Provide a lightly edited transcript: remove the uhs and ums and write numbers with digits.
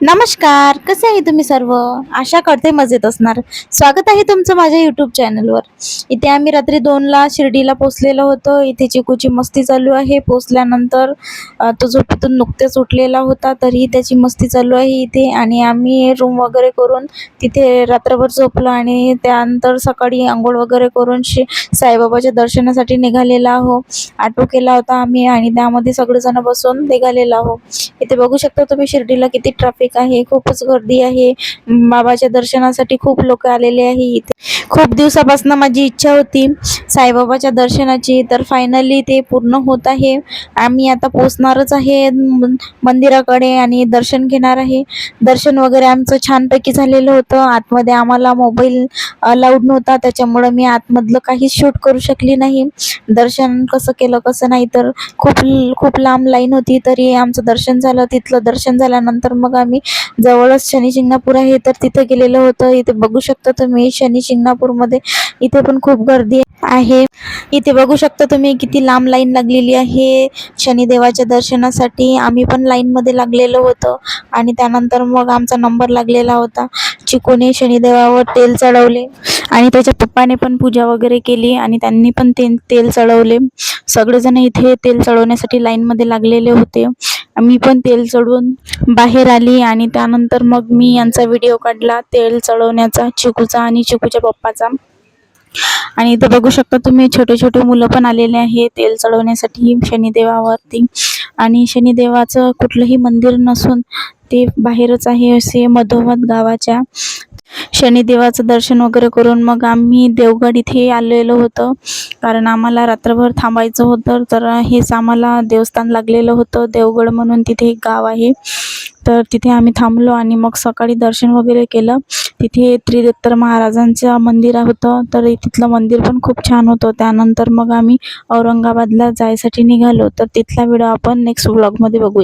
नमस्कार, कसे आहे तुम्ही सर्व? आशा करते मजेत असणार. स्वागत आहे तुमचं माझ्या यूट्यूब चॅनलवर. इथे आम्ही रात्री 2ला शिर्डीला पोहोचलेलो होतो. इथे चिकूची मस्ती चालू आहे. पोहोचल्यानंतर तो झोपेतून नुकतेच उठलेला होता, तरीही त्याची मस्ती चालू आहे इथे. आणि आम्ही रूम वगैरे करून तिथे रात्रभर झोपलो आणि त्यानंतर सकाळी अंघोळ वगैरे करून साईबाबाच्या दर्शनासाठी निघालेलो आहो. ऑटो केला होता आम्ही आणि त्यामध्ये सगळेजण बसून निघालेलो आहो. इथे बघू शकता तुम्ही शिर्डीला किती ट्रॅफिक आहे, खूपच गर्दी आहे. बाबाच्या दर्शनासाठी खूप लोक आलेले आहे इथे. खूप दिवसापासून माझी इच्छा होती साईबाबाच्या दर्शनाची, तर फायनली ते पूर्ण होत आहे. आम्ही आता पोहोचणारच आहे मंदिराकडे आणि दर्शन घेणार आहे. दर्शन वगैरे आमचं छानपैकी झालेलं होतं. आतमध्ये आम्हाला मोबाईल अलाउड नव्हता, त्याच्यामुळे मी आतमधलं काहीच शूट करू शकली नाही. दर्शन कसं केलं कसं नाही, तर खूप खूप लांब लाईन होती, तरी आमचं दर्शन झालं. तिथलं दर्शन झाल्यानंतर मग आम्ही जवळच शनी शिंगणापूर आहे, तर तिथे गेलेलं होतं. इथे बघू शकता तुम्ही शनी शिंगणापूरमध्ये इथे पण खूप गर्दी आहे. इथे बघू शकता तुम्ही किती लांब लाईन लागलेली आहे शनिदेवाच्या दर्शनासाठी. आम्ही पण लाईनमध्ये लागलेलो होतो आणि त्यानंतर मग आमचा नंबर लागलेला होता. चिकूने शनिदेवावर तेल चढवले आणि त्याच्या पप्पाने पण पूजा वगैरे केली आणि त्यांनी पण तेल चढवले. सगळेजण इथे तेल चढवण्यासाठी लाईनमध्ये लागलेले होते. मी पण तेल चढवून बाहेर आली आणि त्यानंतर मग मी यांचा व्हिडिओ काढला तेल चढवण्याचा, चिकूचा आणि चिकूच्या पप्पाचा. आणि इथे बघू शकता तुम्ही छोटे छोटे मुलं पण आलेले आहे तेल चढवण्यासाठी शनिदेवावरती. आणि शनिदेवाचं कुठलंही मंदिर नसून ते बाहेरच आहे, असे मधोमध गावाच्या. शनिदेवाचं दर्शन वगैरे करून मग आम्ही देवगड इथे आलेलो होतो, कारण आम्हाला रात्रभर थांबायचं होतं. तर हेच आम्हाला देवस्थान लागलेलं होतं देवगड म्हणून, तिथे एक गाव आहे. तर तिथे आम्ही थांबलो आणि मग सकाळी दर्शन वगैरे केलं. तिथे त्रिदत्तर महाराजांचं मंदिर होतं, तर तिथलं मंदिर पण खूप छान होतं. त्यानंतर मग आम्ही औरंगाबादला जायसाठी निघालो. तर तिथला व्हिडिओ आपण नेक्स्ट व्लॉगमध्ये बघूया.